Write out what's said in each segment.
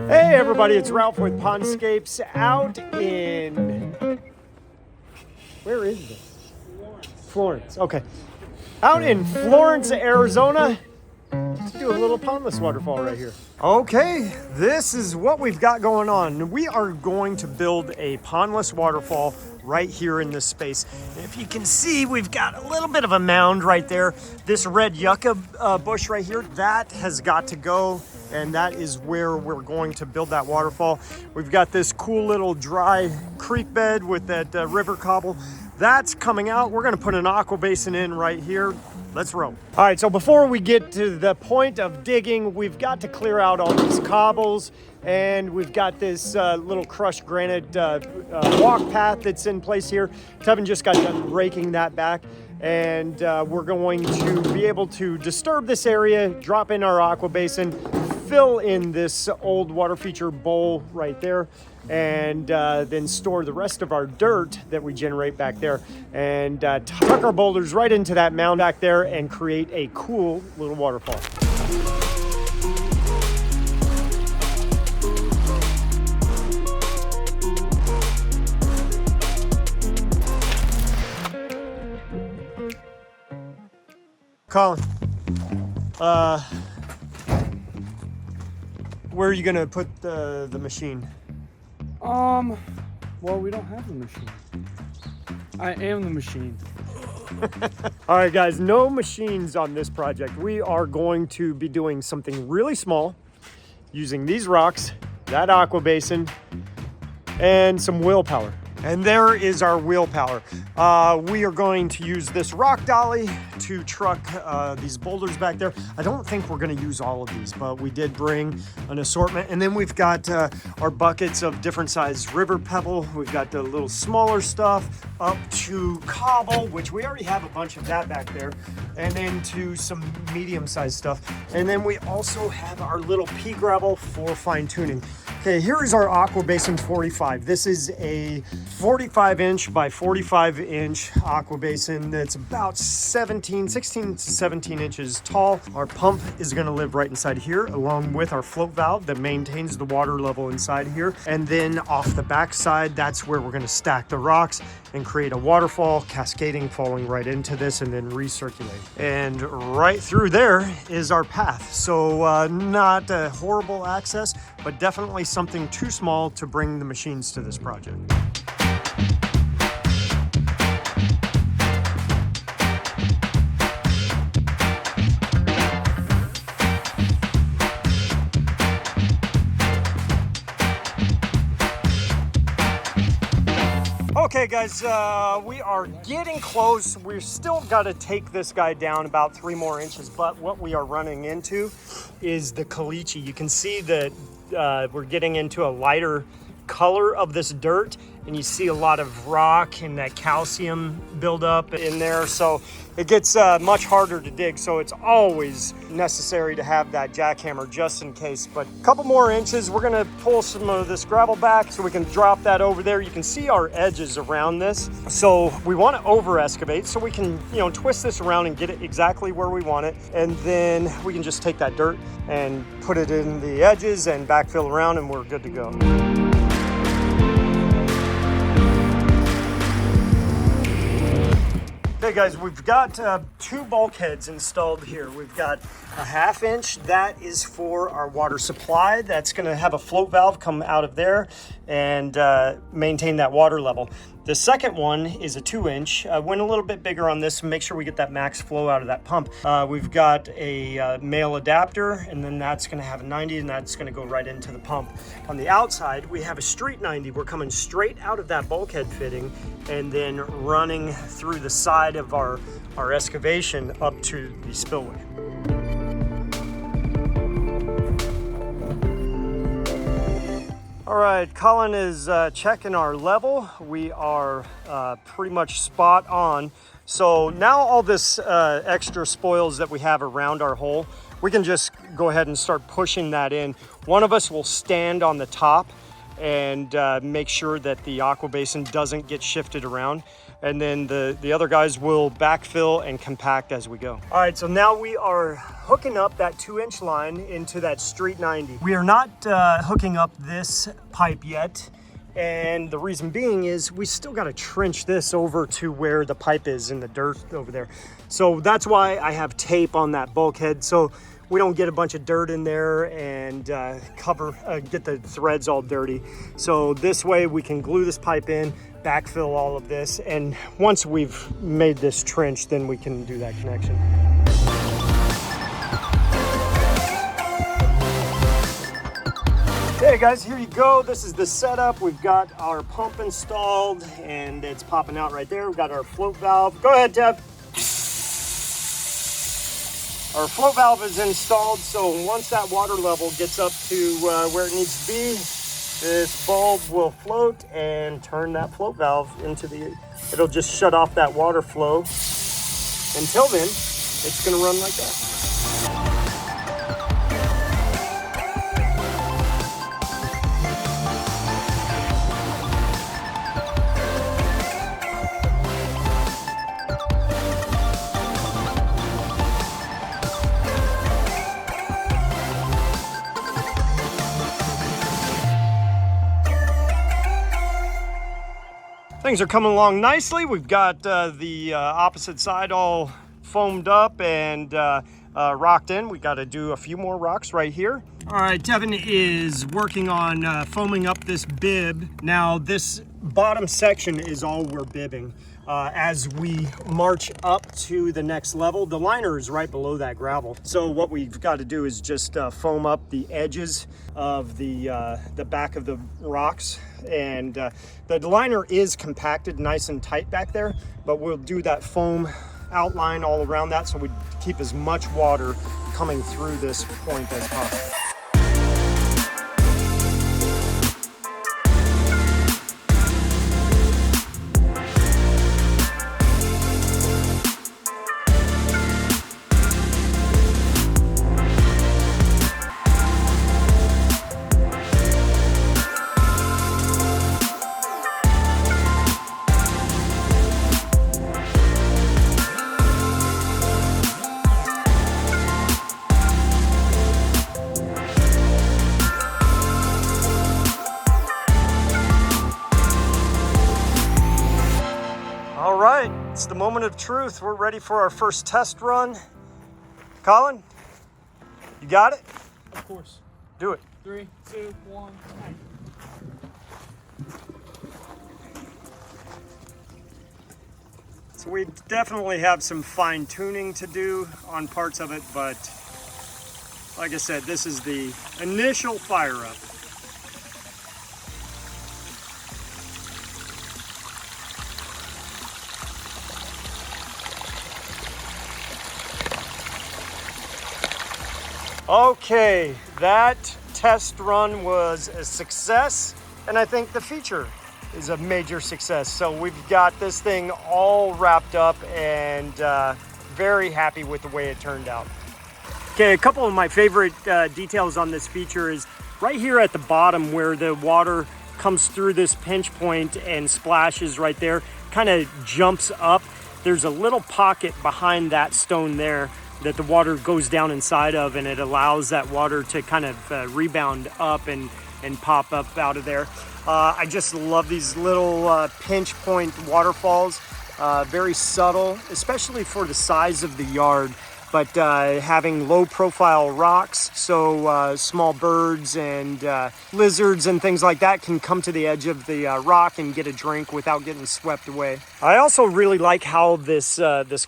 Hey everybody, it's Ralph with Pondscapes out in, where is this? Florence, okay. Out in Florence, Arizona. Let's do a little pondless waterfall right here. Okay, this is what we've got going on. We are going to build a pondless waterfall right here in this space. And if you can see, we've got a little bit of a mound right there. This red yucca bush right here, that has got to go. And that is where we're going to build that waterfall. We've got this cool little dry creek bed with that river cobble. That's coming out. We're gonna put an Aquabasin in right here. Let's roll. All right, so before we get to the point of digging, we've got to clear out all these cobbles, and we've got this little crushed granite walk path that's in place here. Tevin just got done raking that back, and we're going to be able to disturb this area, drop in our Aquabasin, fill in this old water feature bowl right there, and then store the rest of our dirt that we generate back there, and tuck our boulders right into that mound back there and create a cool little waterfall. Colin, where are you gonna put the machine? Well, we don't have the machine. I am the machine. All right, guys, no machines on this project. We are going to be doing something really small using these rocks, that Aquabasin, and some willpower. And there is our willpower. We are going to use this rock dolly to truck these boulders back there. I don't think we're gonna use all of these, but we did bring an assortment. And then we've got our buckets of different size river pebble. We've got the little smaller stuff up to cobble, which we already have a bunch of that back there, and then to some medium sized stuff. And then we also have our little pea gravel for fine tuning. Okay, here is our Aquabasin 45. This is a 45 inch by 45 inch Aquabasin that's about 16 to 17 inches tall. Our pump is gonna live right inside here, along with our float valve that maintains the water level inside here. And then off the back side, that's where we're gonna stack the rocks and create a waterfall, cascading, falling right into this and then recirculate. And right through there is our path. So not a horrible access, but definitely something too small to bring the machines to this project. Okay guys, we are getting close. We're still got to take this guy down about 3 more inches, but what we are running into is the caliche. You can see that we're getting into a lighter color of this dirt, and you see a lot of rock and that calcium buildup in there, so it gets much harder to dig. So it's always necessary to have that jackhammer just in case. But a couple more inches, we're gonna pull some of this gravel back so we can drop that over there. You can see our edges around this, so we want to over excavate so we can, you know, twist this around and get it exactly where we want it, and then we can just take that dirt and put it in the edges and backfill around, and we're good to go. Okay guys, we've got 2 bulkheads installed here. We've got a 1/2 inch, that is for our water supply. That's gonna have a float valve come out of there and maintain that water level. The second one is a 2 inch. Went a little bit bigger on this, make sure we get that max flow out of that pump. We've got a male adapter, and then that's gonna have a 90, and that's gonna go right into the pump. On the outside, we have a street 90. We're coming straight out of that bulkhead fitting and then running through the side of our excavation up to the spillway. All right, Colin is checking our level. We are pretty much spot on. So now all this extra spoils that we have around our hole, we can just go ahead and start pushing that in. One of us will stand on the top and make sure that the Aquabasin doesn't get shifted around. And then the other guys will backfill and compact as we go. All right, so now we are hooking up that 2-inch line into that Street 90. We are not hooking up this pipe yet. And the reason being is we still got to trench this over to where the pipe is in the dirt over there. So that's why I have tape on that bulkhead, so we don't get a bunch of dirt in there and get the threads all dirty. So this way we can glue this pipe in, backfill all of this, and once we've made this trench, then we can do that connection. Hey guys, here you go. This is the setup. We've got our pump installed and it's popping out right there. We've got our float valve. Go ahead, Ted. Our float valve is installed, so once that water level gets up to where it needs to be, this bulb will float and turn that float valve into it'll just shut off that water flow. Until then, it's gonna run like that. Things are coming along nicely. We've got the opposite side all foamed up and rocked in. We got to do a few more rocks right here. All right, Tevin is working on foaming up this bib. Now this bottom section is all we're bibbing. As we march up to the next level, the liner is right below that gravel. So what we've got to do is just foam up the edges of the back of the rocks. And the liner is compacted nice and tight back there, but we'll do that foam outline all around that so we keep as much water coming through this point as possible. It's the moment of truth. We're ready for our first test run. Colin, you got it? Of course. Do it. 3, 2, 1, action. So we definitely have some fine tuning to do on parts of it, but like I said, this is the initial fire up. Okay, that test run was a success, and I think the feature is a major success. So we've got this thing all wrapped up and very happy with the way it turned out. Okay, a couple of my favorite details on this feature is right here at the bottom where the water comes through this pinch point and splashes right there, kind of jumps up. There's a little pocket behind that stone there that the water goes down inside of, and it allows that water to kind of rebound up and pop up out of there. I just love these little pinch point waterfalls, very subtle, especially for the size of the yard, but having low profile rocks, so small birds and lizards and things like that can come to the edge of the rock and get a drink without getting swept away. I also really like how this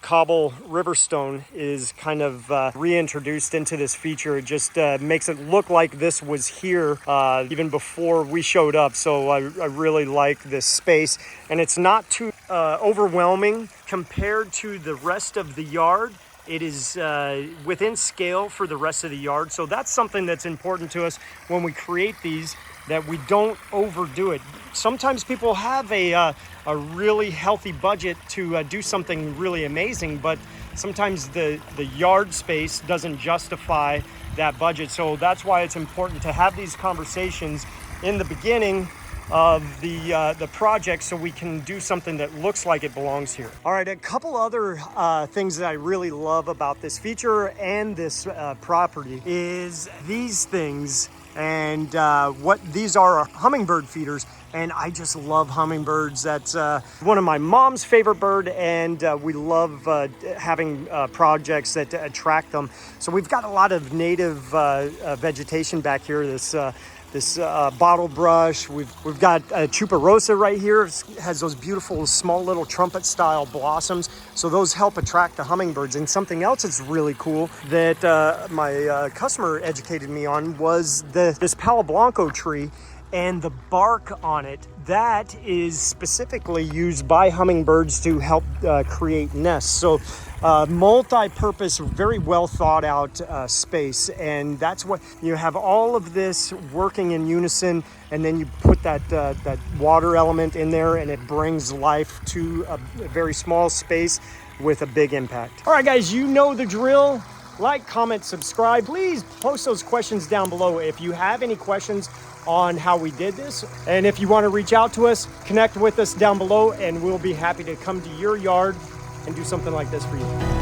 cobble riverstone is kind of reintroduced into this feature. It just makes it look like this was here even before we showed up. So I really like this space, and it's not too overwhelming compared to the rest of the yard. It is within scale for the rest of the yard. So that's something that's important to us when we create these, that we don't overdo it. Sometimes people have a really healthy budget to do something really amazing, but sometimes the yard space doesn't justify that budget. So that's why it's important to have these conversations in the beginning of the project so we can do something that looks like it belongs here. All right, a couple other things that I really love about this feature and this property is these things. And what these are hummingbird feeders, and I just love hummingbirds. That's one of my mom's favorite bird, and we love having projects that attract them. So we've got a lot of native vegetation back here. This bottle brush. We've got Chuparosa right here. It has those beautiful small little trumpet style blossoms. So those help attract the hummingbirds. And something else that's really cool that my customer educated me on was this Palo Blanco tree and the bark on it. That is specifically used by hummingbirds to help create nests. So multi-purpose, very well thought out space. And that's what you have, all of this working in unison, and then you put that water element in there and it brings life to a very small space with a big impact. All right, guys, you know the drill. Like, comment, subscribe. Please post those questions down below if you have any questions on how we did this. And if you want to reach out to us, connect with us down below, and we'll be happy to come to your yard and do something like this for you.